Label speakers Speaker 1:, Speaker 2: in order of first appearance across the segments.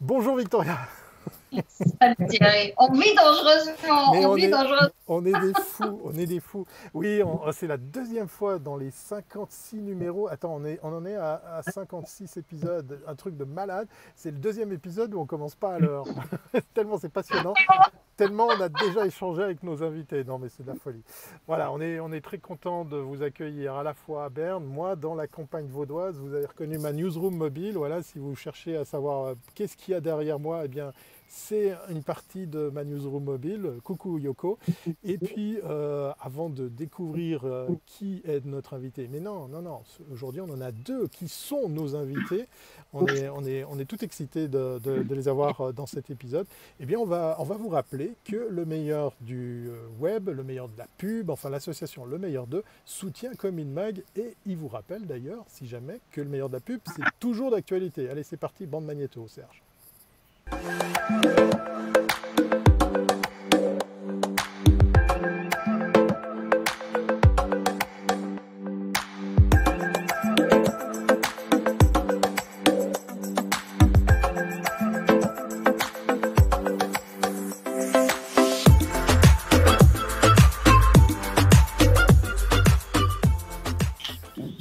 Speaker 1: Bonjour Victoria.
Speaker 2: Salut Thierry. On vit dangereusement,
Speaker 1: Mais
Speaker 2: on vit dangereusement.
Speaker 1: on est des fous, on est des fous. Oui, c'est la deuxième fois dans les 56 numéros. Attends, on en est à 56 épisodes, un truc de malade. C'est le deuxième épisode où on commence pas à l'heure. Tellement c'est passionnant, tellement on a déjà échangé avec nos invités. Non mais c'est de la folie. Voilà, on est très content de vous accueillir à la fois à Berne, moi dans la campagne vaudoise. Vous avez reconnu ma newsroom mobile. Voilà, si vous cherchez à savoir qu'est-ce qu'il y a derrière moi, eh bien c'est une partie de ma newsroom mobile. Coucou Yoko. Et puis, avant de découvrir qui est notre invité, mais non, non, non, aujourd'hui on en a deux qui sont nos invités. On est tout excités de les avoir dans cet épisode. Eh bien, on va vous rappeler que le meilleur du web, le meilleur de la pub, enfin l'association Le Meilleur d'eux, soutient Comin Mag et il vous rappelle d'ailleurs, si jamais, que le meilleur de la pub, c'est toujours d'actualité. Allez, c'est parti, bande magnéto, Serge.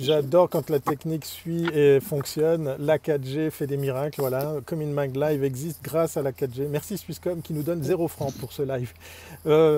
Speaker 1: J'adore quand la technique suit et fonctionne. La 4G fait des miracles. Voilà, Comin Mag Live existe grâce à la 4G. Merci Swisscom qui nous donne 0 francs pour ce live.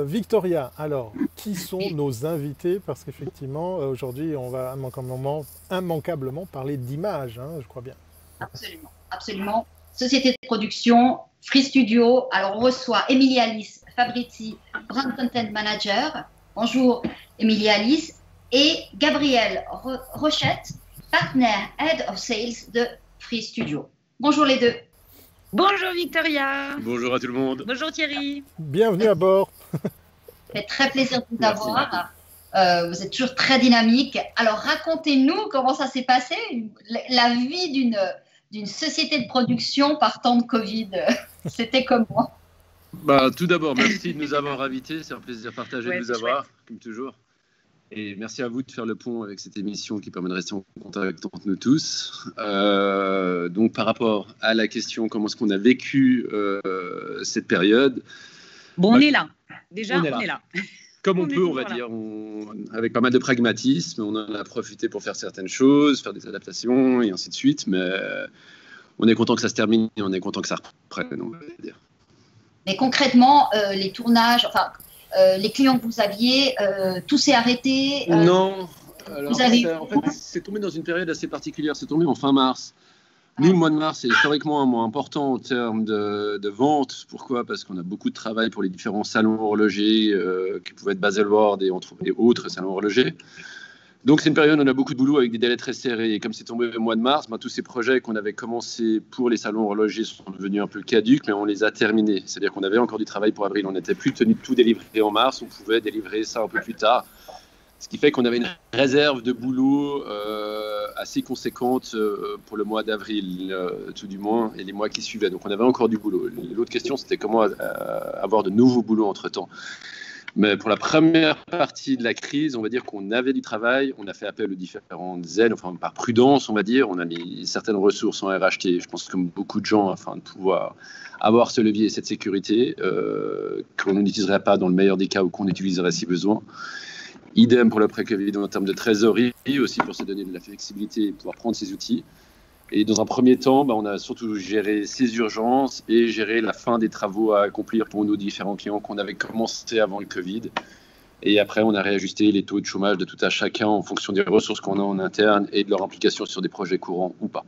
Speaker 1: Victoria, alors, qui sont nos invités? Parce qu'effectivement, aujourd'hui, on va immanquablement parler d'images, hein, je crois bien.
Speaker 2: Absolument, absolument. Société de production, Free Studio. Alors, on reçoit Émilie Alice Fabrizi, Brand Content Manager. Bonjour Émilie Alice. Et Gabriel Rochette, partenaire Head of Sales de Free Studio. Bonjour les deux.
Speaker 3: Bonjour Victoria.
Speaker 4: Bonjour à tout le monde.
Speaker 3: Bonjour Thierry.
Speaker 1: Bienvenue à bord.
Speaker 2: Ça fait très plaisir de vous avoir. Vous êtes toujours très dynamique. Alors racontez-nous comment ça s'est passé, la vie d'une société de production par temps de Covid. C'était comment?
Speaker 4: Tout d'abord, merci de nous avoir invités. C'est un plaisir partagé de vous avoir, comme toujours. Et merci à vous de faire le pont avec cette émission qui permet de rester en contact entre nous tous. Donc, par rapport à la question, comment est-ce qu'on a vécu cette période?
Speaker 3: Bon, on est là. Déjà, on est là.
Speaker 4: Comme on peut, on va dire, avec pas mal de pragmatisme. On en a profité pour faire certaines choses, faire des adaptations et ainsi de suite. Mais on est content que ça se termine et on est content que ça reprenne, on va dire.
Speaker 2: Mais concrètement, les tournages, enfin... les clients que vous aviez, tout s'est arrêté
Speaker 4: Non, alors, en fait, c'est tombé dans une période assez particulière, c'est tombé en fin mars. Nous, le mois de mars, c'est historiquement un mois important en termes de vente. Pourquoi? Parce qu'on a beaucoup de travail pour les différents salons horlogers qui pouvaient être Baselworld et autres salons horlogers. Donc, c'est une période où on a beaucoup de boulot avec des délais très serrés. Et comme c'est tombé le mois de mars, tous ces projets qu'on avait commencés pour les salons horlogers sont devenus un peu caducs, mais on les a terminés. C'est-à-dire qu'on avait encore du travail pour avril. On n'était plus tenu de tout délivrer en mars. On pouvait délivrer ça un peu plus tard. Ce qui fait qu'on avait une réserve de boulot assez conséquente pour le mois d'avril, tout du moins, et les mois qui suivaient. Donc, on avait encore du boulot. L'autre question, c'était comment avoir de nouveaux boulots entre-temps. Mais pour la première partie de la crise, on va dire qu'on avait du travail, on a fait appel aux différentes aides, enfin par prudence, on va dire, on a mis certaines ressources en RHT, je pense comme beaucoup de gens, afin de pouvoir avoir ce levier et cette sécurité qu'on n'utiliserait pas dans le meilleur des cas ou qu'on utiliserait si besoin. Idem pour l'après-Covid en termes de trésorerie, aussi pour se donner de la flexibilité et pouvoir prendre ces outils. Et dans un premier temps, on a surtout géré ces urgences et géré la fin des travaux à accomplir pour nos différents clients qu'on avait commencé avant le Covid. Et après, on a réajusté les taux de chômage de tout à chacun en fonction des ressources qu'on a en interne et de leur implication sur des projets courants ou pas.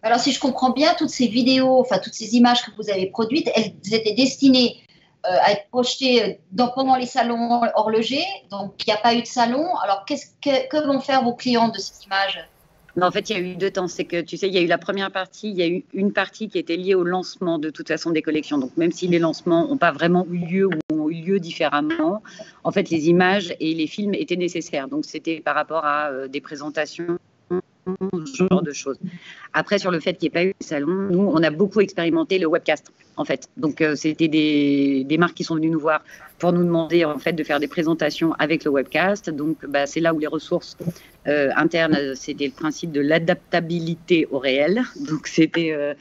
Speaker 2: Alors, si je comprends bien, toutes ces vidéos, enfin toutes ces images que vous avez produites, elles étaient destinées à être projetées pendant les salons horlogers. Donc, il n'y a pas eu de salon. Alors, que vont faire vos clients de ces images ?
Speaker 3: Non, en fait, il y a eu deux temps. C'est que, tu sais, il y a eu la première partie, il y a eu une partie qui était liée au lancement de toute façon des collections. Donc, même si les lancements n'ont pas vraiment eu lieu ou ont eu lieu différemment, en fait, les images et les films étaient nécessaires. Donc, c'était par rapport à des présentations, ce genre de choses. Après, sur le fait qu'il n'y ait pas eu de salon, nous, on a beaucoup expérimenté le webcast, en fait. Donc, c'était des marques qui sont venues nous voir pour nous demander, en fait, de faire des présentations avec le webcast. Donc, c'est là où les ressources internes, c'était le principe de l'adaptabilité au réel. Donc, c'était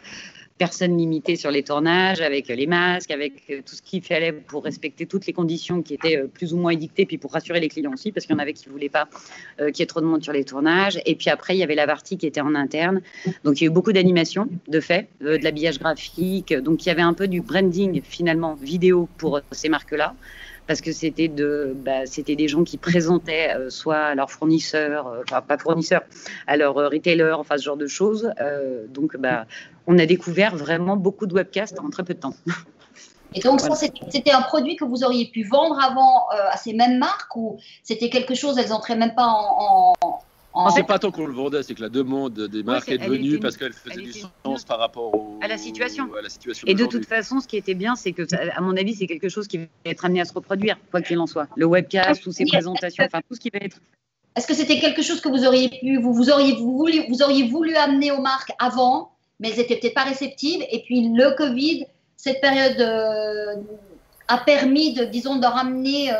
Speaker 3: personnes limitées sur les tournages, avec les masques, avec tout ce qu'il fallait pour respecter toutes les conditions qui étaient plus ou moins édictées, puis pour rassurer les clients aussi, parce qu'il y en avait qui ne voulaient pas qu'il y ait trop de monde sur les tournages. Et puis après, il y avait la partie qui était en interne. Donc, il y a eu beaucoup d'animation, de fait, de l'habillage graphique. Donc, il y avait un peu du branding, finalement, vidéo pour ces marques-là. Parce que c'était des gens qui présentaient soit à leurs fournisseurs, enfin pas fournisseurs, à leurs retailers, enfin ce genre de choses. Donc, on a découvert vraiment beaucoup de webcasts en très peu de temps.
Speaker 2: Et donc, ça, c'était un produit que vous auriez pu vendre avant à ces mêmes marques, ou c'était quelque chose, elles n'entraient même pas
Speaker 4: C'est pas tant qu'on le vendait, c'est que la demande des marques est devenue parce qu'elle faisait du sens par rapport
Speaker 3: à la situation.
Speaker 4: Et
Speaker 3: de toute façon, ce qui était bien, c'est que, à mon avis, c'est quelque chose qui va être amené à se reproduire, quoi qu'il en soit. Le webcast, ou ces présentations, enfin tout ce qui va être.
Speaker 2: Est-ce que c'était quelque chose que vous auriez voulu amener aux marques avant, mais elles n'étaient peut-être pas réceptives, et puis le Covid, cette période a permis de ramener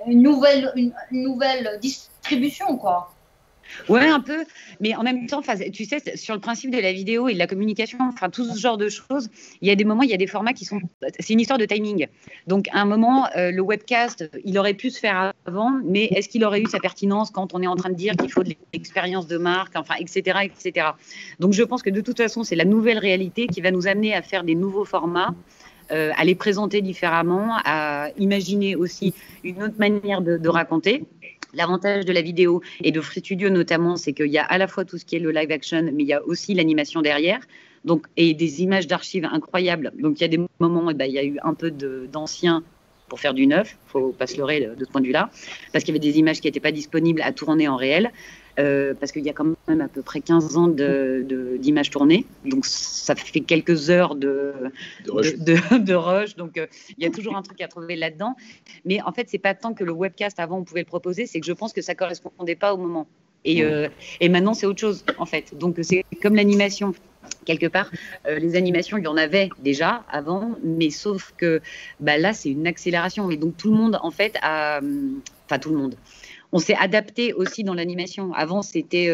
Speaker 2: une nouvelle distribution, quoi.
Speaker 3: Ouais, un peu, mais en même temps, tu sais, sur le principe de la vidéo et de la communication, enfin tout ce genre de choses, il y a des moments, il y a des formats qui sont, c'est une histoire de timing. Donc à un moment, le webcast, il aurait pu se faire avant, mais est-ce qu'il aurait eu sa pertinence quand on est en train de dire qu'il faut de l'expérience de marque, enfin, etc., etc. Donc je pense que de toute façon, c'est la nouvelle réalité qui va nous amener à faire des nouveaux formats, à les présenter différemment, à imaginer aussi une autre manière de raconter. L'avantage de la vidéo et de Free Studio notamment, c'est qu'il y a à la fois tout ce qui est le live action, mais il y a aussi l'animation derrière, donc, et des images d'archives incroyables. Donc il y a des moments où il y a eu un peu d'anciens pour faire du neuf, il ne faut pas se leurrer de ce point de vue-là, parce qu'il y avait des images qui n'étaient pas disponibles à tourner en réel, parce qu'il y a quand même à peu près 15 ans d'images tournées, donc ça fait quelques heures de rush, donc il y a toujours un truc à trouver là-dedans. Mais en fait, c'est pas tant que le webcast, avant on pouvait le proposer, c'est que je pense que ça ne correspondait pas au moment. Et maintenant, c'est autre chose, en fait. Donc c'est comme l'animation. Quelque part, les animations, il y en avait déjà avant, mais sauf que là, c'est une accélération. Et donc, tout le monde, en fait, tout le monde. On s'est adapté aussi dans l'animation. Avant, c'était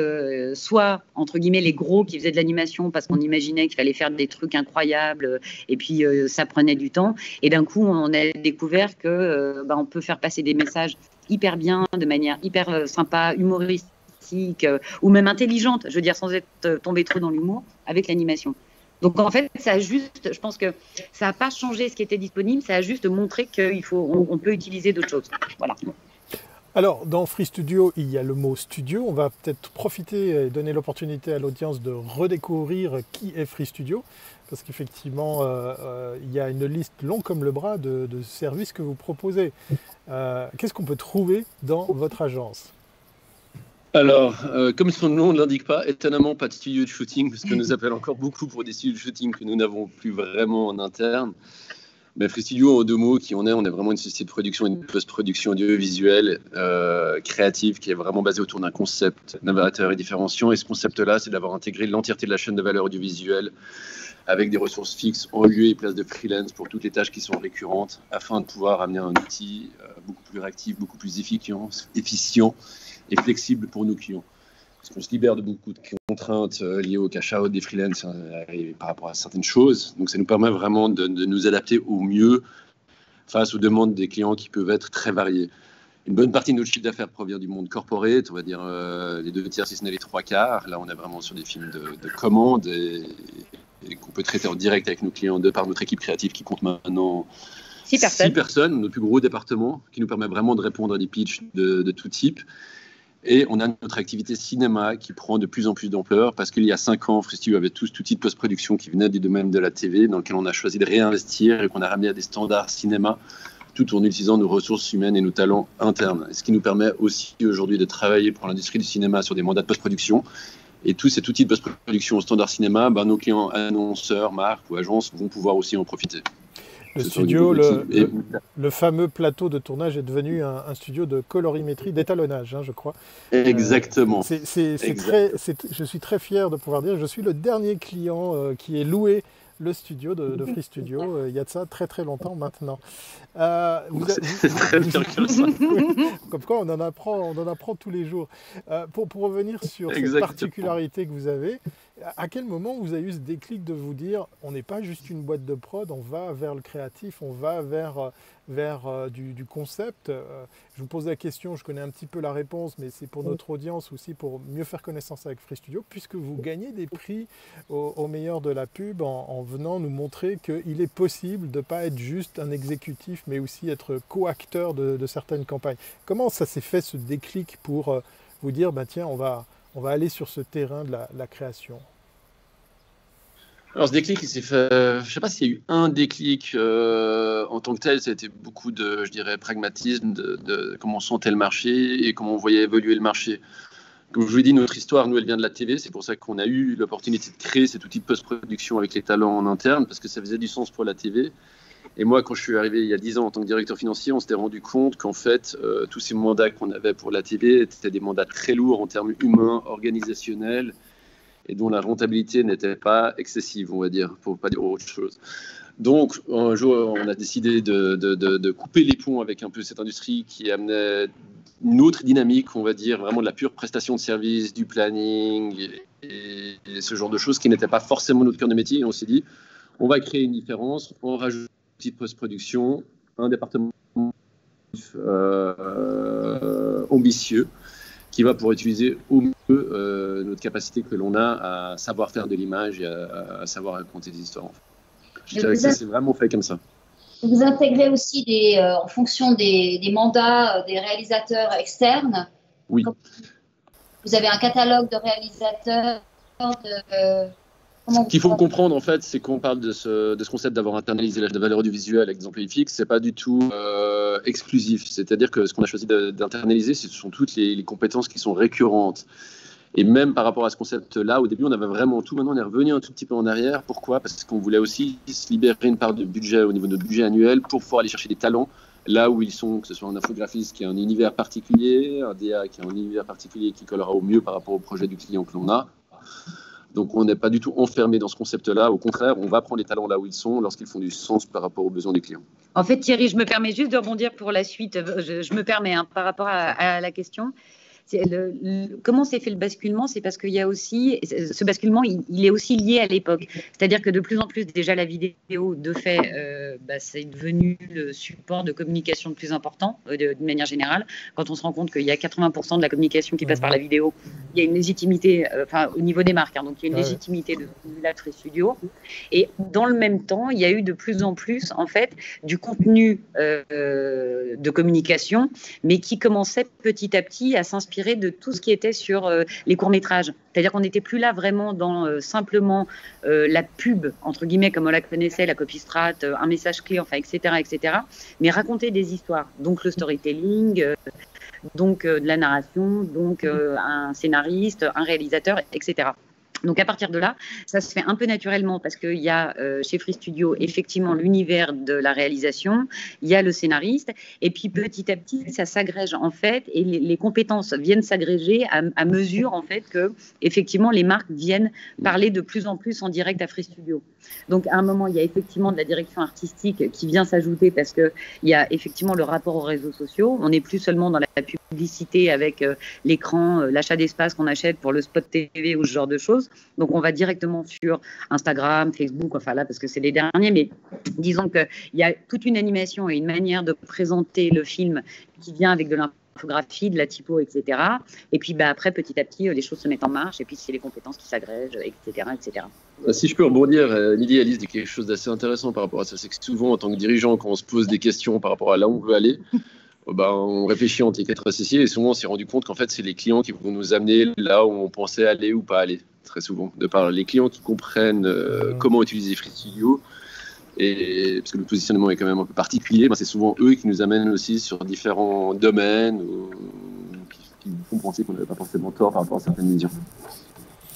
Speaker 3: soit, entre guillemets, les gros qui faisaient de l'animation parce qu'on imaginait qu'il fallait faire des trucs incroyables et puis ça prenait du temps. Et d'un coup, on a découvert que on peut faire passer des messages hyper bien, de manière hyper sympa, humoristique, ou même intelligente, je veux dire, sans être tombé trop dans l'humour, avec l'animation. Donc en fait, ça a juste, je pense que ça n'a pas changé ce qui était disponible, ça a juste montré qu'on peut utiliser d'autres choses. Voilà.
Speaker 1: Alors, dans Free Studio, il y a le mot studio. On va peut-être profiter et donner l'opportunité à l'audience de redécouvrir qui est Free Studio, parce qu'effectivement, il y a une liste longue comme le bras de services que vous proposez. Qu'est-ce qu'on peut trouver dans votre agence ?
Speaker 4: Alors, comme son nom ne l'indique pas, étonnamment pas de studio de shooting, parce qu'on nous appelle encore beaucoup pour des studios de shooting que nous n'avons plus vraiment en interne. Mais Free Studio, en deux mots, qui on est vraiment une société de production et de post-production audiovisuelle créative qui est vraiment basée autour d'un concept novateur et différenciant. Et ce concept-là, c'est d'avoir intégré l'entièreté de la chaîne de valeur audiovisuelle avec des ressources fixes en lieu et place de freelance pour toutes les tâches qui sont récurrentes, afin de pouvoir amener un outil beaucoup plus réactif, beaucoup plus efficient et flexible pour nos clients. Parce qu'on se libère de beaucoup de contraintes liées au cash-out des freelances par rapport à certaines choses. Donc ça nous permet vraiment de nous adapter au mieux face aux demandes des clients qui peuvent être très variées. Une bonne partie de notre chiffre d'affaires provient du monde corporate, on va dire les 2 tiers si ce n'est les 3/4. Là on est vraiment sur des films de commande et qu'on peut traiter en direct avec nos clients de par notre équipe créative qui compte maintenant 6 personnes, notre plus gros département, qui nous permet vraiment de répondre à des pitchs de tout type. Et on a notre activité cinéma qui prend de plus en plus d'ampleur parce qu'il y a 5 ans, Free Studio avait tout type de post-production qui venait du domaine de la TV, dans lequel on a choisi de réinvestir et qu'on a ramené à des standards cinéma tout en utilisant nos ressources humaines et nos talents internes. Ce qui nous permet aussi aujourd'hui de travailler pour l'industrie du cinéma sur des mandats de post-production. Et tous ces outils de post-production au standard cinéma, nos clients annonceurs, marques ou agences vont pouvoir aussi en profiter.
Speaker 1: Le studio, le fameux plateau de tournage est devenu un studio de colorimétrie, d'étalonnage, je crois.
Speaker 4: Exactement.
Speaker 1: Je suis très fier de pouvoir dire que je suis le dernier client qui ait loué le studio de Free Studio. Il y a de ça très très longtemps maintenant. Comme quoi on en apprend tous les jours. Pour revenir sur cette particularité que vous avez, À quel moment vous avez eu ce déclic de vous dire, on n'est pas juste une boîte de prod, on va vers le créatif, on va vers du concept. Je vous pose la question, je connais un petit peu la réponse, mais c'est pour notre audience aussi, pour mieux faire connaissance avec Free Studio, puisque vous gagnez des prix au meilleur de la pub en venant nous montrer qu'il est possible de ne pas être juste un exécutif, mais aussi être co-acteur de certaines campagnes. Comment ça s'est fait, ce déclic, pour vous dire, tiens, on va aller sur ce terrain de la création?
Speaker 4: Alors ce déclic, il s'est fait, je ne sais pas s'il y a eu un déclic en tant que tel, ça a été beaucoup de, je dirais, pragmatisme, de comment on sentait le marché et comment on voyait évoluer le marché. Comme je vous l'ai dit, notre histoire, nous, elle vient de la TV, c'est pour ça qu'on a eu l'opportunité de créer cet outil de post-production avec les talents en interne, parce que ça faisait du sens pour la TV. Et moi, quand je suis arrivé il y a 10 ans en tant que directeur financier, on s'était rendu compte qu'en fait, tous ces mandats qu'on avait pour la TV étaient des mandats très lourds en termes humains, organisationnels, et dont la rentabilité n'était pas excessive, on va dire, pour ne pas dire autre chose. Donc, un jour, on a décidé de couper les ponts avec un peu cette industrie qui amenait une autre dynamique, on va dire, vraiment de la pure prestation de service, du planning, et ce genre de choses qui n'étaient pas forcément notre cœur de métier. Et on s'est dit, on va créer une différence, on rajoute une petite post-production, un département ambitieux, qui va pouvoir utiliser au mieux notre capacité que l'on a à savoir faire de l'image et à savoir raconter des histoires. Je dirais que ça s'est vraiment fait comme ça.
Speaker 2: Vous intégrez aussi en fonction des mandats des réalisateurs externes.
Speaker 4: Oui.
Speaker 2: Vous avez un catalogue de réalisateurs.
Speaker 4: Ce qu'il faut comprendre, en fait, c'est qu'on parle de ce concept d'avoir internalisé la valeur audiovisuelle avec des employés fixes. Ce n'est pas du tout exclusif. C'est-à-dire que ce qu'on a choisi d'internaliser, ce sont toutes les compétences qui sont récurrentes. Et même par rapport à ce concept-là, au début, on avait vraiment tout. Maintenant, on est revenu un tout petit peu en arrière. Pourquoi ? Parce qu'on voulait aussi se libérer une part de budget au niveau de notre budget annuel pour pouvoir aller chercher des talents là où ils sont, que ce soit un infographiste qui a un univers particulier, un DA qui a un univers particulier qui collera au mieux par rapport au projet du client que l'on a. Donc, on n'est pas du tout enfermé dans ce concept-là. Au contraire, on va prendre les talents là où ils sont lorsqu'ils font du sens par rapport aux besoins des clients.
Speaker 3: En fait, Thierry, je me permets juste de rebondir pour la suite. Je me permets par rapport à la question. Comment s'est fait le basculement ? C'est parce qu'il y a aussi, ce basculement, il est aussi lié à l'époque. C'est-à-dire que de plus en plus, déjà la vidéo, de fait, c'est devenu le support de communication le plus important, de manière générale. Quand on se rend compte qu'il y a 80% de la communication qui passe par la vidéo, il y a une légitimité, au niveau des marques, donc il y a une légitimité de la Free Studio. Et dans le même temps, il y a eu de plus en plus, en fait, du contenu de communication, mais qui commençait petit à petit à s'inspirer de tout ce qui était sur les courts-métrages. C'est-à-dire qu'on n'était plus là vraiment dans simplement la pub, entre guillemets, comme on la connaissait, la copy strat, un message clé, etc., mais raconter des histoires. Donc le storytelling, donc de la narration, donc un scénariste, un réalisateur, etc. Donc à partir de là, ça se fait un peu naturellement parce qu'il y a chez Free Studio effectivement l'univers de la réalisation, il y a le scénariste et puis petit à petit ça s'agrège en fait et les compétences viennent s'agréger à mesure en fait que effectivement les marques viennent parler de plus en plus en direct à Free Studio. Donc à un moment il y a effectivement de la direction artistique qui vient s'ajouter parce que il y a effectivement le rapport aux réseaux sociaux. On n'est plus seulement dans la publicité avec l'écran, l'achat d'espace qu'on achète pour le spot TV ou ce genre de choses. Donc, on va directement sur Instagram, Facebook, parce que c'est les derniers. Mais disons qu'il y a toute une animation et une manière de présenter le film qui vient avec de l'infographie, de la typo, etc. Et puis, après, petit à petit, les choses se mettent en marche. Et puis, c'est les compétences qui s'agrègent, etc., etc.
Speaker 4: Si je peux rebondir, Lydie, Alice dit quelque chose d'assez intéressant par rapport à ça. C'est que souvent, en tant que dirigeant, quand on se pose des questions par rapport à là où on veut aller, on réfléchit en ticket associé et souvent on s'est rendu compte qu'en fait c'est les clients qui vont nous amener là où on pensait aller ou pas aller, très souvent, de par les clients qui comprennent comment utiliser Free Studio et parce que le positionnement est quand même un peu particulier, c'est souvent eux qui nous amènent aussi sur différents domaines qui nous font penser qu'on n'avait pas forcément tort par rapport à certaines visions.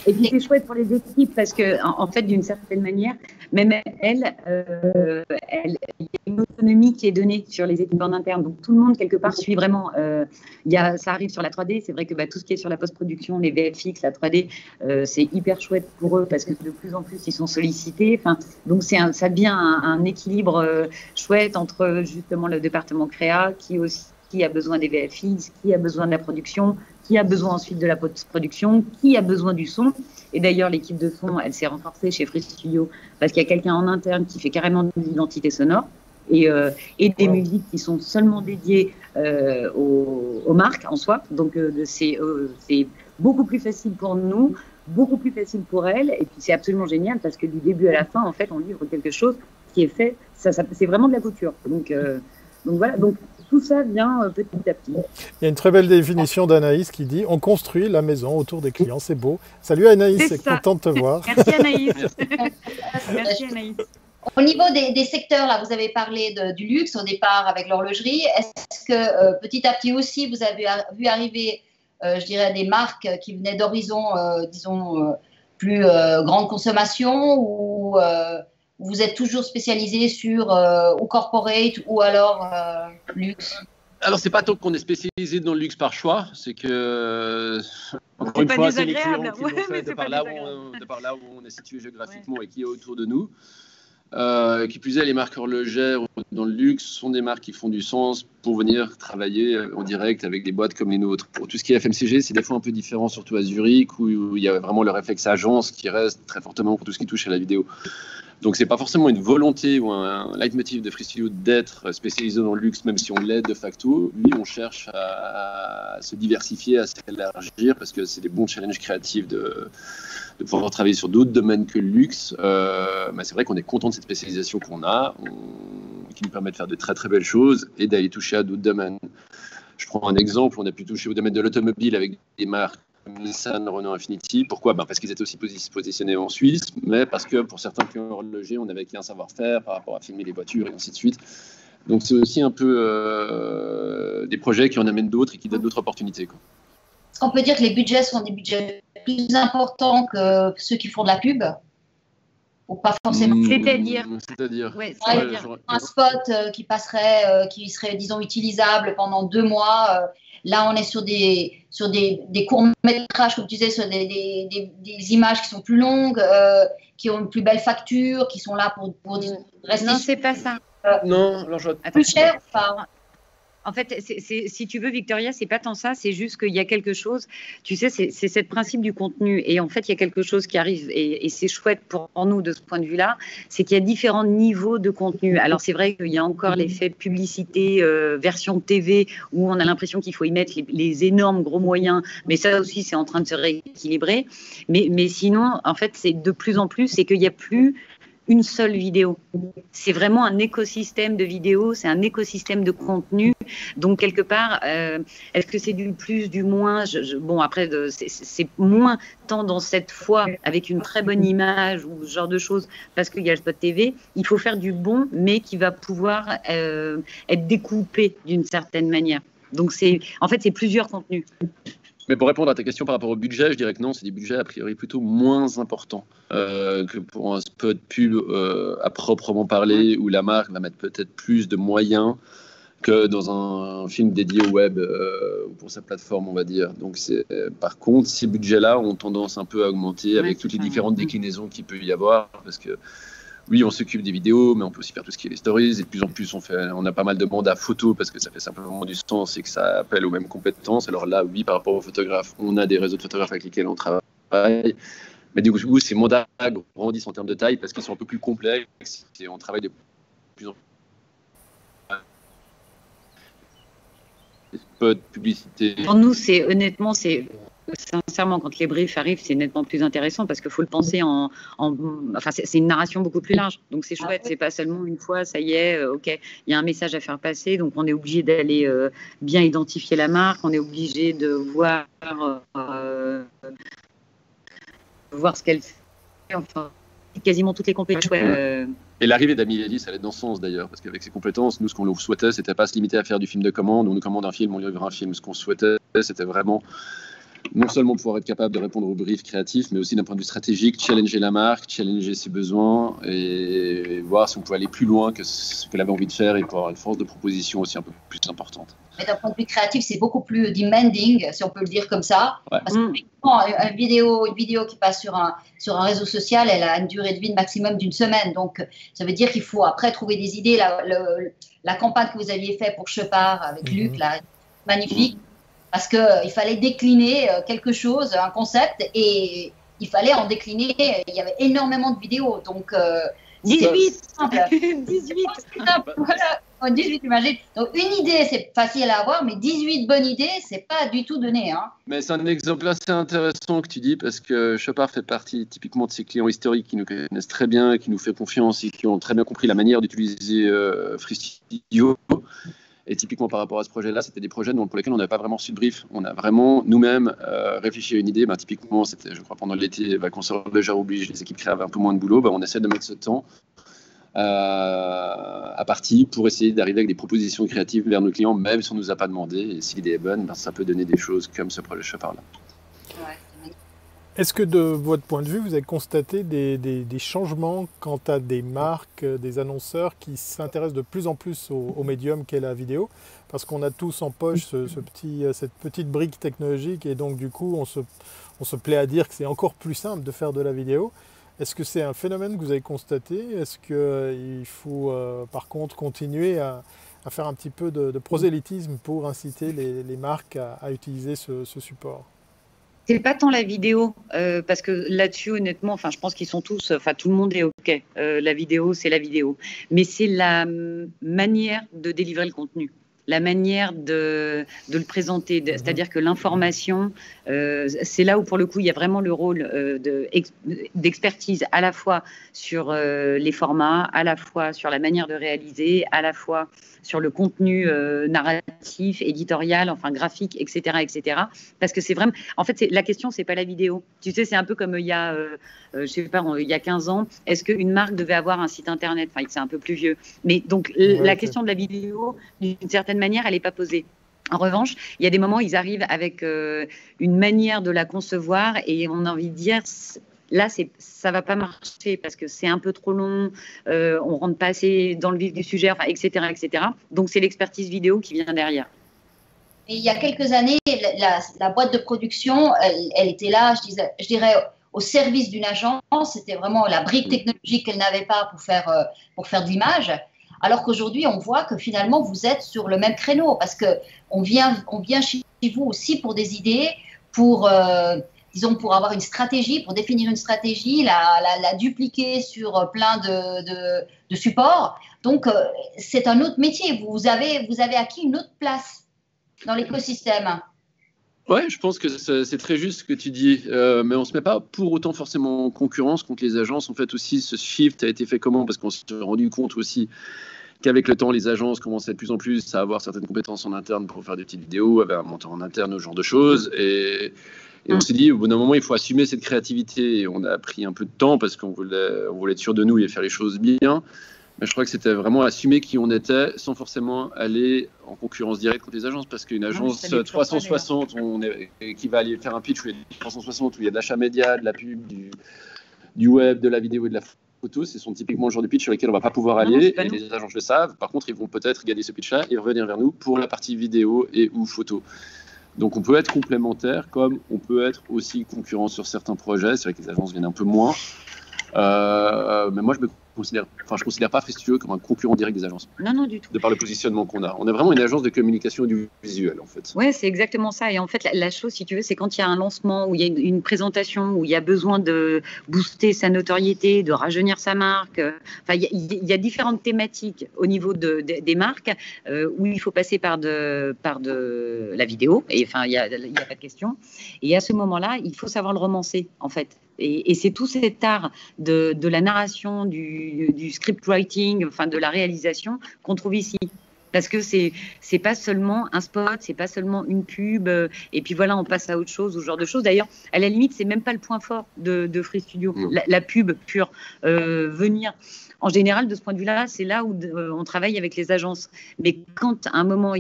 Speaker 3: Et puis c'est chouette pour les équipes parce que en fait d'une certaine manière, même il y a une autonomie qui est donnée sur les équipes en interne. Donc tout le monde quelque part suit vraiment. Ça arrive sur la 3D. C'est vrai que tout ce qui est sur la post-production, les VFX, la 3D, c'est hyper chouette pour eux parce que de plus en plus ils sont sollicités. Donc ça devient un équilibre chouette entre justement le département créa qui a besoin des VFX, qui a besoin de la production, qui a besoin ensuite de la post-production, qui a besoin du son. Et d'ailleurs, l'équipe de son, elle s'est renforcée chez Free Studio parce qu'il y a quelqu'un en interne qui fait carrément de l'identité sonore et des musiques qui sont seulement dédiées aux marques en soi. Donc, c'est beaucoup plus facile pour nous, beaucoup plus facile pour elles. Et puis, c'est absolument génial parce que du début à la fin, en fait, on livre quelque chose qui est fait. Ça, c'est vraiment de la couture. Donc voilà. Donc, tout ça vient petit à petit.
Speaker 1: Il y a une très belle définition d'Anaïs qui dit « On construit la maison autour des clients, c'est beau ». Salut Anaïs, c'est content de te voir.
Speaker 3: Merci Anaïs. Merci Anaïs.
Speaker 2: Au niveau des secteurs, là, vous avez parlé du luxe au départ avec l'horlogerie. Est-ce que petit à petit aussi, vous avez vu arriver, je dirais, des marques qui venaient d'horizons, disons, plus grande consommation ou vous êtes toujours spécialisé sur ou corporate ou alors luxe?
Speaker 4: Alors, c'est pas tant qu'on est spécialisé dans le luxe par choix, c'est que, encore une fois, c'est les clients qui l'ont fait de par là où on est situé géographiquement et qui est autour de nous. Qui plus est, les marques horlogères dans le luxe sont des marques qui font du sens pour venir travailler en direct avec des boîtes comme les nôtres. Pour tout ce qui est FMCG, c'est des fois un peu différent, surtout à Zurich, où il y a vraiment le réflexe agence qui reste très fortement pour tout ce qui touche à la vidéo. Donc, c'est pas forcément une volonté ou un leitmotiv de Free Studio d'être spécialisé dans le luxe, même si on l'est de facto. Oui, on cherche à se diversifier, à s'élargir, parce que c'est des bons challenges créatifs de pouvoir travailler sur d'autres domaines que le luxe. Mais c'est vrai qu'on est content de cette spécialisation qu'on a, qui nous permet de faire de très très belles choses et d'aller toucher à d'autres domaines. Je prends un exemple, on a pu toucher au domaine de l'automobile avec des marques comme Nissan, Renault, Infiniti. Pourquoi ? Parce qu'ils étaient aussi positionnés en Suisse, mais parce que pour certains clients horlogers, on avait acquis un savoir-faire par rapport à filmer les voitures et ainsi de suite. Donc c'est aussi un peu des projets qui en amènent d'autres et qui donnent d'autres opportunités, quoi.
Speaker 2: Est-ce qu'on peut dire que les budgets sont des budgets plus importants que ceux qui font de la pub? Ou pas forcément?
Speaker 3: C'est-à-dire
Speaker 2: un spot qui passerait, qui serait, disons, utilisable pendant 2 mois. Là, on est sur des courts-métrages, comme tu disais, sur des images qui sont plus longues, qui ont une plus belle facture, qui sont là pour rester...
Speaker 3: Non, c'est pas ça.
Speaker 4: Non, alors
Speaker 2: plus cher, enfin...
Speaker 3: En fait, si tu veux, Victoria, c'est pas tant ça, c'est juste qu'il y a quelque chose, tu sais, c'est ce principe du contenu. Et en fait, il y a quelque chose qui arrive, et c'est chouette pour nous de ce point de vue-là, c'est qu'il y a différents niveaux de contenu. Alors, c'est vrai qu'il y a encore l'effet publicité, version TV, où on a l'impression qu'il faut y mettre les énormes gros moyens, mais ça aussi, c'est en train de se rééquilibrer. Mais sinon, en fait, c'est de plus en plus, c'est qu'il n'y a plus une seule vidéo. C'est vraiment un écosystème de vidéos, c'est un écosystème de contenu. Donc, quelque part, est-ce que c'est du plus, du moins bon, après, c'est moins tant dans cette fois avec une très bonne image ou ce genre de choses, parce qu'il y a le spot TV. Il faut faire du bon, mais qui va pouvoir être découpé d'une certaine manière. Donc, en fait, c'est plusieurs contenus.
Speaker 4: Mais pour répondre à ta question par rapport au budget, je dirais que non, c'est des budgets a priori plutôt moins importants que pour un spot pub à proprement parler, où la marque va mettre peut-être plus de moyens que dans un film dédié au web pour sa plateforme, on va dire. Donc, par contre, ces budgets-là ont tendance un peu à augmenter avec toutes les différentes déclinaisons qu'il peut y avoir, parce que oui, on s'occupe des vidéos, mais on peut aussi faire tout ce qui est les stories. Et de plus en plus, on a pas mal de mandats photos parce que ça fait simplement du sens et que ça appelle aux mêmes compétences. Alors là, oui, par rapport aux photographes, on a des réseaux de photographes avec lesquels on travaille. Mais du coup, ces mandats grandissent en termes de taille parce qu'ils sont un peu plus complexes et on travaille de plus en plus. Spots, publicité.
Speaker 3: Pour nous, sincèrement, quand les briefs arrivent, c'est nettement plus intéressant parce qu'il faut le penser enfin, c'est une narration beaucoup plus large. Donc, c'est chouette. C'est pas seulement une fois, ça y est, OK, il y a un message à faire passer. Donc, on est obligé d'aller bien identifier la marque. On est obligé de voir ce qu'elle fait. Enfin, quasiment toutes les compétences.
Speaker 4: Et l'arrivée d'Amélie, ça allait dans ce sens d'ailleurs, parce qu'avec ses compétences, nous, ce qu'on souhaitait, c'était pas se limiter à faire du film de commande. On nous commande un film, on livre un film. Ce qu'on souhaitait, c'était vraiment non seulement pouvoir être capable de répondre aux briefs créatifs, mais aussi d'un point de vue stratégique, challenger la marque, challenger ses besoins et voir si on pouvait aller plus loin que ce qu'elle avait envie de faire et pour avoir une force de proposition aussi un peu plus importante.
Speaker 2: Mais d'un point de vue créatif, c'est beaucoup plus demanding, si on peut le dire comme ça.
Speaker 4: Ouais.
Speaker 2: Parce que une vidéo qui passe sur un réseau social, elle a une durée de vie maximum d'1 semaine. Donc, ça veut dire qu'il faut après trouver des idées. La campagne que vous aviez faite pour Chepard avec Luc, là, magnifique. parce qu'il fallait décliner quelque chose, un concept, et il fallait en décliner. Il y avait énormément de vidéos, donc
Speaker 3: 18
Speaker 2: 18 voilà. 18 imagines. Donc une idée, c'est facile à avoir, mais 18 bonnes idées, c'est pas du tout donné. Hein.
Speaker 4: Mais c'est un exemple assez intéressant que tu dis, parce que Chopard fait partie typiquement de ces clients historiques qui nous connaissent très bien, qui nous fait confiance et qui ont très bien compris la manière d'utiliser Free Studio. Et typiquement par rapport à ce projet-là, c'était des projets pour lesquels on n'avait pas vraiment reçu de brief. On a vraiment nous-mêmes réfléchi à une idée. Typiquement, c'était, je crois, pendant l'été, vacances légères oblige, les équipes créaient un peu moins de boulot. On essaie de mettre ce temps à partie pour essayer d'arriver avec des propositions créatives vers nos clients, même si on ne nous a pas demandé. Et si l'idée est bonne, ça peut donner des choses comme ce projet Chopard-là.
Speaker 1: Est-ce que de votre point de vue, vous avez constaté des changements quant à des marques, des annonceurs qui s'intéressent de plus en plus au médium qu'est la vidéo? Parce qu'on a tous en poche cette petite brique technologique et donc du coup on se plaît à dire que c'est encore plus simple de faire de la vidéo. Est-ce que c'est un phénomène que vous avez constaté? Est-ce qu'il faut par contre continuer à faire un petit peu de prosélytisme pour inciter les marques à utiliser ce support?
Speaker 3: C'est pas tant la vidéo, parce que là-dessus, honnêtement, je pense qu'ils sont tous, tout le monde est OK. La vidéo, c'est la vidéo. Mais c'est la manière de délivrer le contenu, la manière de le présenter. C'est-à-dire que l'information, c'est là où, pour le coup, il y a vraiment le rôle d'expertise à la fois sur les formats, à la fois sur la manière de réaliser, à la fois sur le contenu narratif, éditorial, graphique, etc., etc. Parce que c'est vraiment... En fait, la question, c'est pas la vidéo. Tu sais, c'est un peu comme il y a, je sais pas, il y a 15 ans, est-ce qu'une marque devait avoir un site internet? C'est un peu plus vieux. Mais donc, la question de la vidéo, d'une certaine manière, elle n'est pas posée. En revanche, il y a des moments où ils arrivent avec une manière de la concevoir et on a envie de dire... Là, ça va pas marcher parce que c'est un peu trop long, on rentre pas assez dans le vif du sujet, etc., etc. Donc, c'est l'expertise vidéo qui vient derrière.
Speaker 2: Et il y a quelques années, la boîte de production, elle était là, je dirais, au service d'une agence. C'était vraiment la brique technologique qu'elle n'avait pas pour faire de l'image. Alors qu'aujourd'hui, on voit que finalement, vous êtes sur le même créneau parce qu'on vient chez vous aussi pour des idées, pour avoir une stratégie, pour définir une stratégie, la dupliquer sur plein de supports. Donc, c'est un autre métier. Vous avez acquis une autre place dans l'écosystème.
Speaker 4: Ouais, je pense que c'est très juste ce que tu dis, mais on ne se met pas pour autant forcément en concurrence contre les agences. En fait, aussi, ce shift a été fait comment? Parce qu'on s'est rendu compte aussi qu'avec le temps, les agences commençaient de plus en plus à avoir certaines compétences en interne pour faire des petites vidéos, avec un monteur en interne, ce genre de choses. Et on s'est dit, au bout d'un moment, il faut assumer cette créativité. Et on a pris un peu de temps parce qu'on voulait être sûr de nous et faire les choses bien. Mais je crois que c'était vraiment assumer qui on était sans forcément aller en concurrence directe contre les agences. Parce qu'une agence 360 qui va aller faire un pitch où il y a 360, où il y a de l'achat média, de la pub, du web, de la vidéo et de la photo, ce sont typiquement le genre de pitch sur lesquels on ne va pas pouvoir aller. Et les agences le savent. Par contre, ils vont peut-être gagner ce pitch-là et revenir vers nous pour la partie vidéo et ou photo. Donc on peut être complémentaire comme on peut être aussi concurrent sur certains projets. C'est vrai que les agences viennent un peu moins. Mais moi, je considère pas Free Studio comme un concurrent direct des agences.
Speaker 3: Non, du tout.
Speaker 4: De par le positionnement qu'on a. On est vraiment une agence de communication audiovisuelle, en fait.
Speaker 3: Oui, c'est exactement ça. Et en fait, la chose, si tu veux, c'est quand il y a un lancement, où il y a une présentation, où il y a besoin de booster sa notoriété, de rajeunir sa marque. Il y a différentes thématiques au niveau des marques où il faut passer par de la vidéo. Et il n'y a pas de question. Et à ce moment-là, il faut savoir le romancer, en fait. Et c'est tout cet art de la narration, du script writing, de la réalisation qu'on trouve ici. Parce que c'est pas seulement un spot, c'est pas seulement une pub, et puis voilà, on passe à autre chose, ou ce genre de choses. D'ailleurs, à la limite, c'est même pas le point fort de Free Studio, la pub pure. Venir, en général, de ce point de vue-là, c'est là où on travaille avec les agences. Mais quand à un moment,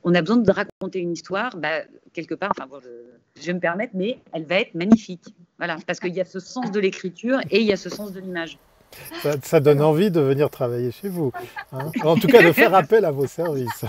Speaker 3: on a besoin de raconter une histoire, quelque part, je vais me permettre, mais elle va être magnifique. Voilà, parce qu'il y a ce sens de l'écriture et il y a ce sens de l'image.
Speaker 1: Ça donne envie de venir travailler chez vous. Hein. En tout cas, de faire appel à vos services.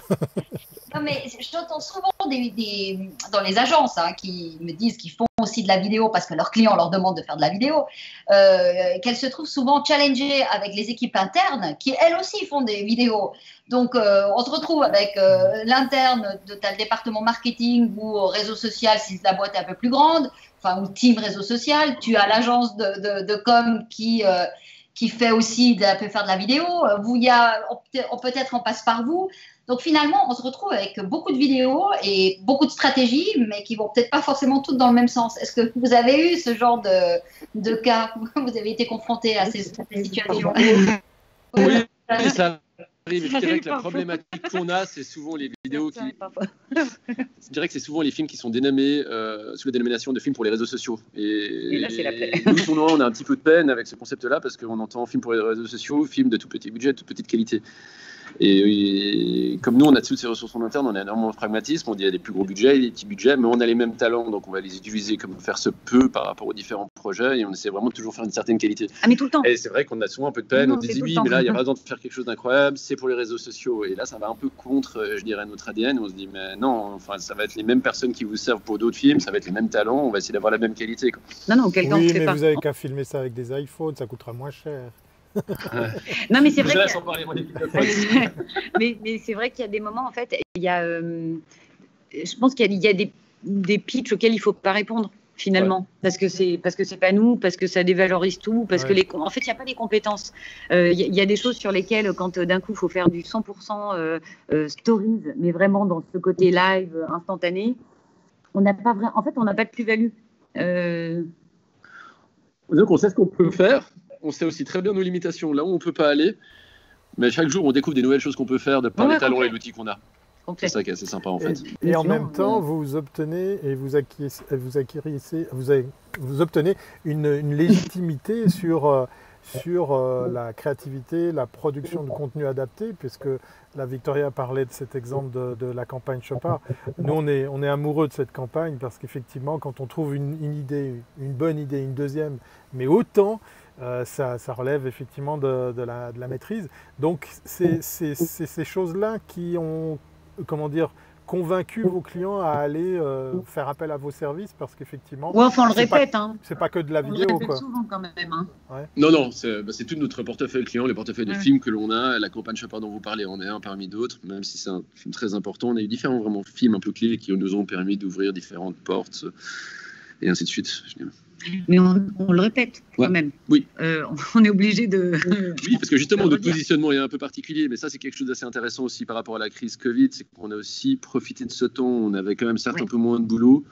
Speaker 2: Non, mais j'entends souvent dans les agences qui me disent qu'ils font aussi de la vidéo parce que leurs clients leur demandent de faire de la vidéo, qu'elles se trouvent souvent challengées avec les équipes internes qui, elles aussi, font des vidéos. Donc, on se retrouve avec l'interne de le département marketing ou réseau social si la boîte est un peu plus grande, ou team réseau social. Tu as l'agence de com qui fait aussi peut faire de la vidéo. Peut-être on passe par vous. Donc finalement, on se retrouve avec beaucoup de vidéos et beaucoup de stratégies, mais qui vont peut-être pas forcément toutes dans le même sens. Est-ce que vous avez eu ce genre de cas où vous avez été confronté à ces situations?
Speaker 4: Oui, ça arrive. Je dirais que la problématique qu'on a, c'est souvent les vidéos Je dirais que c'est souvent les films qui sont dénommés sous la dénomination de films pour les réseaux sociaux. Et
Speaker 3: là, c'est la plaie.
Speaker 4: Nous, on a un petit peu de peine avec ce concept-là parce qu'on entend film pour les réseaux sociaux, film de tout petit budget, de toute petite qualité. Et comme nous, on a toutes ces ressources en interne, on a énormément de pragmatisme, on dit il y a des plus gros budgets, des petits budgets, mais on a les mêmes talents, donc on va les utiliser comme faire se peut par rapport aux différents projets, et on essaie vraiment de toujours faire une certaine qualité.
Speaker 3: Ah, mais tout le temps.
Speaker 4: Et c'est vrai qu'on a souvent un peu de peine, on dit oui, mais là, il y a pas besoin de faire quelque chose d'incroyable, c'est pour les réseaux sociaux, et là, ça va un peu contre, je dirais, notre ADN, on se dit, mais non, ça va être les mêmes personnes qui vous servent pour d'autres films, ça va être les mêmes talents, on va essayer d'avoir la même qualité, quoi.
Speaker 3: Non, quelqu'un
Speaker 1: oui,
Speaker 3: ne fait
Speaker 1: mais
Speaker 3: pas.
Speaker 1: vous avez qu'à filmer ça avec des iPhones, ça coûtera moins cher.
Speaker 3: Non, mais c'est vrai. Mais c'est vrai qu'il y a des moments, en fait, il y a, je pense qu'il y a des pitchs auxquels il faut pas répondre finalement, parce que c'est pas nous, parce que ça dévalorise tout, parce que en fait il n'y a pas les compétences. Il y a des choses sur lesquelles quand d'un coup il faut faire du 100% stories, mais vraiment dans ce côté live instantané, on n'a pas en fait on n'a pas de plus-value.
Speaker 4: Donc on sait ce qu'on peut faire. On sait aussi très bien nos limitations, là où on ne peut pas aller, mais chaque jour on découvre des nouvelles choses qu'on peut faire de par les talents et l'outil qu'on a. C'est ça qui est assez sympa en fait.
Speaker 1: Et en même temps, vous obtenez et vous obtenez une légitimité sur la créativité, la production de contenu adapté, puisque la Victoria parlait de cet exemple de la campagne Chopard. Nous, on est amoureux de cette campagne parce qu'effectivement, quand on trouve une idée, une bonne idée, une deuxième, mais autant, ça relève effectivement de la maîtrise. Donc, c'est ces choses-là qui ont, convaincu vos clients à aller faire appel à vos services, parce qu'effectivement...
Speaker 3: Ouais, enfin, on le répète.
Speaker 1: C'est pas que de la vidéo,
Speaker 3: on le répète
Speaker 1: quoi.
Speaker 3: souvent quand même. Hein.
Speaker 4: Ouais. Non, c'est tout notre portefeuille client, les portefeuilles de films que l'on a. La campagne Chopard dont vous parlez en est un parmi d'autres, même si c'est un film très important. On a eu différents vraiment films un peu clés qui nous ont permis d'ouvrir différentes portes et ainsi de suite. Je dirais.
Speaker 3: Mais on le répète quand même.
Speaker 4: Oui.
Speaker 3: On est obligé de...
Speaker 4: Oui, parce que justement, notre positionnement est un peu particulier, mais ça, c'est quelque chose d'assez intéressant aussi par rapport à la crise Covid, c'est qu'on a aussi profité de ce temps, on avait quand même certes un peu moins de boulot,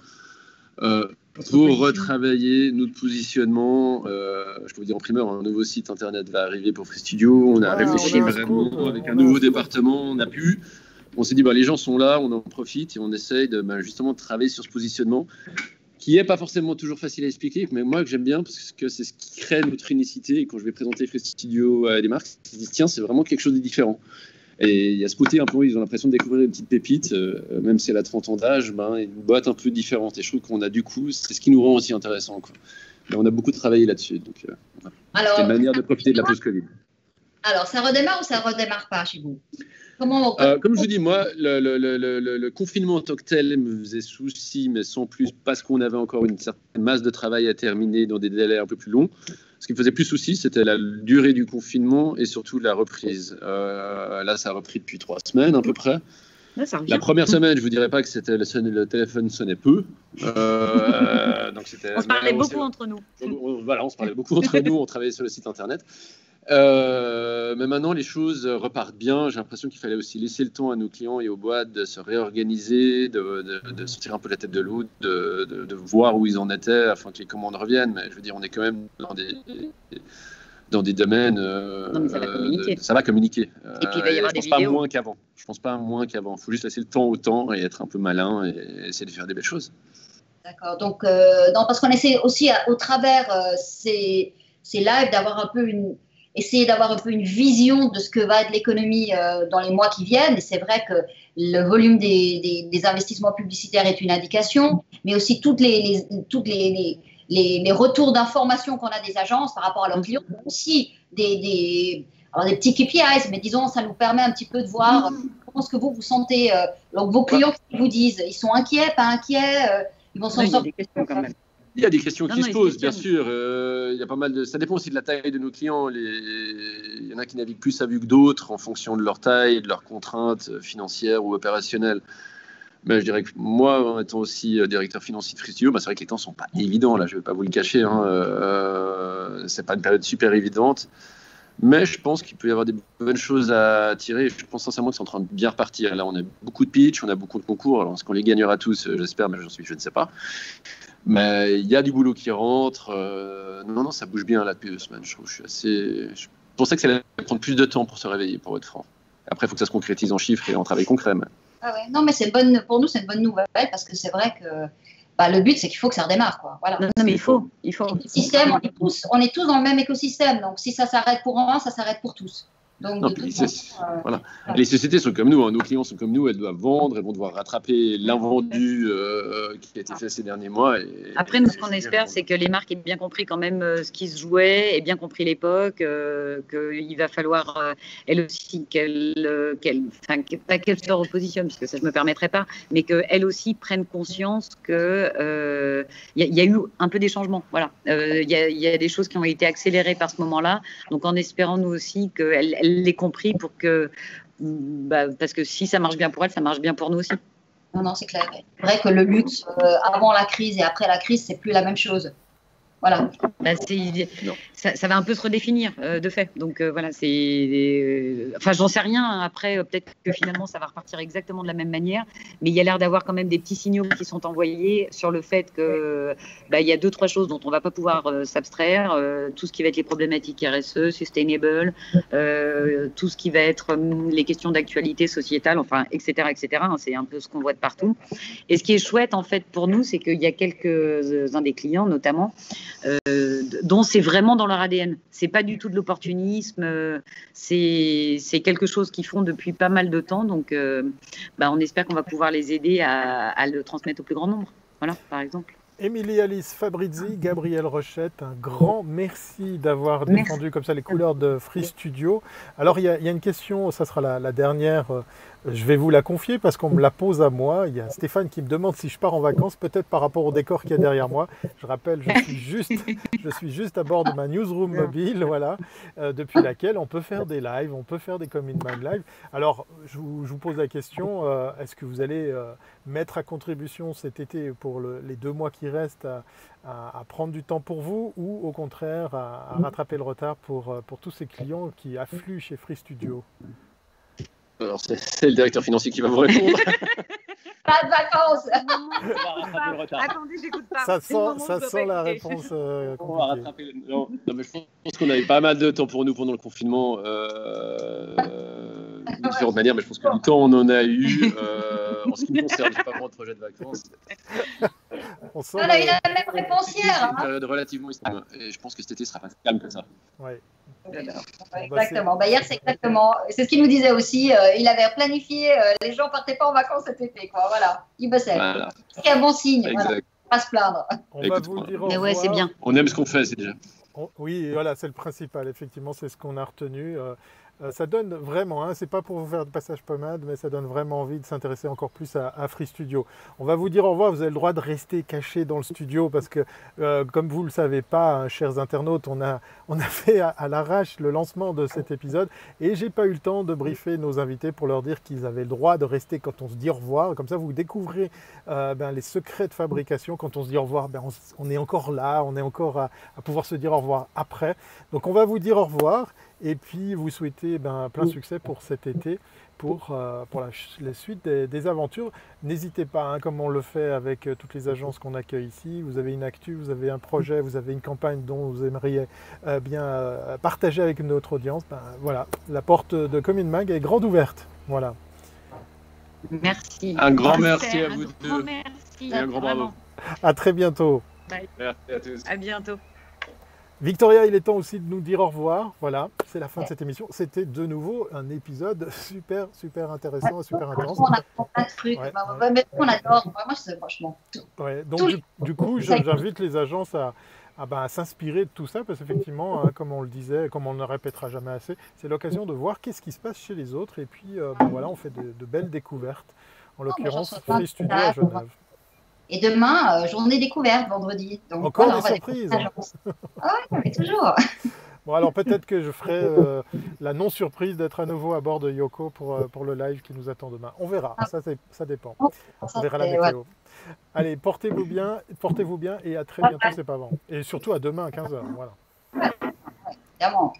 Speaker 4: pour retravailler notre positionnement. Je peux vous dire en primeur, un nouveau site internet va arriver pour Free Studio, on a réfléchi vraiment avec un nouveau département, on s'est dit, les gens sont là, on en profite et on essaye de justement de travailler sur ce positionnement, qui n'est pas forcément toujours facile à expliquer, mais moi que j'aime bien, parce que c'est ce qui crée notre unicité. Et quand je vais présenter Free Studio à des marques, ils se disent tiens, c'est vraiment quelque chose de différent. Et il y a ce côté un peu, ils ont l'impression de découvrir une petite pépite, même si elle a 30 ans d'âge, une boîte un peu différente. Et je trouve qu'on a du coup, c'est ce qui nous rend aussi intéressant, quoi. Mais on a beaucoup travaillé là-dessus, donc c'est une manière de profiter de la post-Covid.
Speaker 2: Alors, ça redémarre ou ça redémarre pas chez vous?
Speaker 4: Comme je vous dis, moi, le confinement en tant que tel me faisait souci, mais sans plus, parce qu'on avait encore une certaine masse de travail à terminer dans des délais un peu plus longs. Ce qui me faisait plus souci, c'était la durée du confinement et surtout la reprise. Là, ça a repris depuis 3 semaines à peu près. La première semaine, je ne vous dirais pas que le téléphone sonnait peu. Donc
Speaker 3: on se parlait beaucoup entre nous.
Speaker 4: Voilà, on se parlait beaucoup entre nous, on travaillait sur le site internet. Mais maintenant, les choses repartent bien. J'ai l'impression qu'il fallait aussi laisser le temps à nos clients et aux boîtes de se réorganiser, de sortir un peu la tête de l'eau, de voir où ils en étaient afin que les commandes reviennent. Mais je veux dire, on est quand même dans des domaines. Ça va communiquer.
Speaker 3: Et puis il va y avoir des vidéos.
Speaker 4: Je pense pas moins qu'avant. Il faut juste laisser le temps au temps et être un peu malin et essayer de faire des belles choses.
Speaker 2: D'accord. Donc, parce qu'on essaie aussi au travers ces lives essayer d'avoir un peu une vision de ce que va être l'économie dans les mois qui viennent. Et c'est vrai que le volume des investissements publicitaires est une indication, mais aussi toutes les les retours d'informations qu'on a des agences par rapport à leurs clients, aussi des petits KPIs, mais disons, ça nous permet un petit peu de voir comment est-ce que vous sentez. Donc, vos clients qui vous disent, ils sont inquiets, pas inquiets, ils vont s'en sortir.
Speaker 4: Il y a des questions qui se posent, bien sûr. Il y a pas mal de... Ça dépend aussi de la taille de nos clients. Il y en a qui naviguent plus à vue que d'autres en fonction de leur taille, de leurs contraintes financières ou opérationnelles. Mais je dirais que moi, en étant aussi directeur financier de Free Studio, c'est vrai que les temps ne sont pas évidents. Là, je ne vais pas vous le cacher. Ce n'est pas une période super évidente. Mais je pense qu'il peut y avoir des bonnes choses à tirer. Je pense sincèrement que c'est en train de bien repartir. Là, on a beaucoup de pitch, on a beaucoup de concours. Alors, est-ce qu'on les gagnera tous? J'espère, mais je ne sais pas. Mais il y a du boulot qui rentre. Non, ça bouge bien là depuis 2 semaines. Je pensais que ça allait prendre plus de temps pour se réveiller, pour être franc. Après, il faut que ça se concrétise en chiffres et en travail concret. Mais...
Speaker 2: Ah ouais. Non, mais pour nous, c'est une bonne nouvelle parce que c'est vrai que le but, c'est qu'il faut que ça redémarre, quoi. Voilà.
Speaker 3: Non, mais il faut.
Speaker 2: Le système, on est tous dans le même écosystème. Donc, si ça s'arrête pour un, ça s'arrête pour tous. Donc,
Speaker 4: voilà. Les sociétés sont comme nous, nos clients sont comme nous, elles doivent vendre, elles vont devoir rattraper l'invendu qui a été fait ces derniers mois.
Speaker 3: Après, nous, ce qu'on espère, c'est que les marques aient bien compris quand même ce qui se jouait, aient bien compris l'époque, qu'il va falloir, elles aussi, pas qu'elles se repositionnent, parce que ça, je ne me permettrai pas, mais qu'elles aussi prennent conscience qu'il y a eu un peu des changements. Voilà. Il y a des choses qui ont été accélérées par ce moment-là, donc en espérant nous aussi qu'elles l'ait compris pour que, parce que si ça marche bien pour elle, ça marche bien pour nous aussi.
Speaker 2: Non, c'est clair. C'est vrai que le luxe, avant la crise et après la crise, c'est plus la même chose. Voilà.
Speaker 3: Ça va un peu se redéfinir de fait. Donc voilà, j'en sais rien. Après, peut-être que finalement, ça va repartir exactement de la même manière. Mais il y a l'air d'avoir quand même des petits signaux qui sont envoyés sur le fait que il y a 2-3 choses dont on va pas pouvoir s'abstraire. Tout ce qui va être les problématiques RSE, sustainable, tout ce qui va être les questions d'actualité sociétale, enfin, etc., etc. C'est un peu ce qu'on voit de partout. Et ce qui est chouette en fait pour nous, c'est qu'il y a quelques-uns des clients, notamment, dont c'est vraiment dans leur ADN. C'est pas du tout de l'opportunisme, c'est quelque chose qu'ils font depuis pas mal de temps, donc on espère qu'on va pouvoir les aider à le transmettre au plus grand nombre. Voilà, par exemple.
Speaker 1: Émilie Alice Fabrizi, Gabriel Rochette, un grand merci d'avoir défendu comme ça les couleurs de Free Studio. Alors il y a une question, ça sera la dernière, je vais vous la confier parce qu'on me la pose à moi. Il y a Stéphane qui me demande si je pars en vacances, peut-être par rapport au décor qu'il y a derrière moi. Je rappelle, je suis juste à bord de ma newsroom mobile, voilà, depuis laquelle on peut faire des lives, on peut faire des Commit Mag Live. Alors je vous pose la question, est-ce que vous allez mettre à contribution cet été pour les 2 mois qui restent à prendre du temps pour vous ou au contraire à rattraper le retard pour tous ces clients qui affluent chez Free Studio?
Speaker 4: Alors c'est le directeur financier qui va vous répondre.
Speaker 2: Pas de vacances.
Speaker 3: Attendez, j'écoute pas.
Speaker 1: Ça sent la réponse.
Speaker 4: On va rattraper. Non, mais je pense qu'on avait pas mal de temps pour nous pendant le confinement. De différentes manières, mais je pense que du temps on en a eu. En ce qui me concerne, j'ai pas vraiment de projet de vacances.
Speaker 2: On a eu la même réponse hier.
Speaker 4: C'est une période relativement calme et je pense que cet été sera pas si calme que ça.
Speaker 1: Ouais.
Speaker 2: Exactement. Hier, c'est exactement. C'est ce qu'il nous disait aussi. Il avait planifié. Les gens partaient pas en vacances cet été, quoi. Voilà. Il bossait. Voilà. C'est un bon signe.
Speaker 4: Exact.
Speaker 2: Voilà. Pas se plaindre.
Speaker 1: On va vous dire au revoir.
Speaker 3: Ouais, c'est bien.
Speaker 4: On aime ce qu'on fait, c'est déjà.
Speaker 1: Oui, voilà, c'est le principal. Effectivement, c'est ce qu'on a retenu. Ça donne vraiment, c'est pas pour vous faire de passage pommade, mais ça donne vraiment envie de s'intéresser encore plus à Free Studio. On va vous dire au revoir, vous avez le droit de rester caché dans le studio parce que, comme vous ne le savez pas, chers internautes, on a fait à l'arrache le lancement de cet épisode et j'ai pas eu le temps de briefer nos invités pour leur dire qu'ils avaient le droit de rester quand on se dit au revoir. Comme ça, vous découvrez les secrets de fabrication. Quand on se dit au revoir, on est encore là, on est encore à pouvoir se dire au revoir après. Donc, on va vous dire au revoir. Et puis, vous souhaitez plein succès pour cet été, pour la suite des aventures. N'hésitez pas, comme on le fait avec toutes les agences qu'on accueille ici. Vous avez une actu, vous avez un projet, vous avez une campagne dont vous aimeriez bien partager avec notre audience. Voilà, la porte de Commit Mag est grande ouverte. Voilà.
Speaker 3: Merci.
Speaker 4: Un grand merci à vous deux.
Speaker 3: Grand merci.
Speaker 4: Et un grand bravo.
Speaker 1: À très bientôt.
Speaker 3: Bye.
Speaker 4: Merci à tous.
Speaker 3: À bientôt.
Speaker 1: Victoria, il est temps aussi de nous dire au revoir. Voilà, c'est la fin de cette émission. C'était de nouveau un épisode super, super intéressant, super intense.
Speaker 2: On apprend plein de trucs. Mais on adore. Moi, c'est franchement tout.
Speaker 1: Ouais, donc, du coup, j'invite les agences à s'inspirer de tout ça, parce qu'effectivement, comme on le disait, comme on ne le répétera jamais assez, c'est l'occasion de voir qu'est-ce qui se passe chez les autres. Et puis, voilà, on fait de belles découvertes. En l'occurrence, Free Studio à Genève.
Speaker 2: Et demain, journée découverte, vendredi. Donc,
Speaker 1: encore
Speaker 2: voilà,
Speaker 1: des surprises.
Speaker 2: Ah oui, mais toujours.
Speaker 1: Bon, alors peut-être que je ferai la non-surprise d'être à nouveau à bord de Yoko pour le live qui nous attend demain. On verra, ça dépend. On verra la météo. Allez, portez-vous bien et à très bientôt, c'est pas avant. Et surtout à demain à 15h. Voilà.
Speaker 2: Évidemment.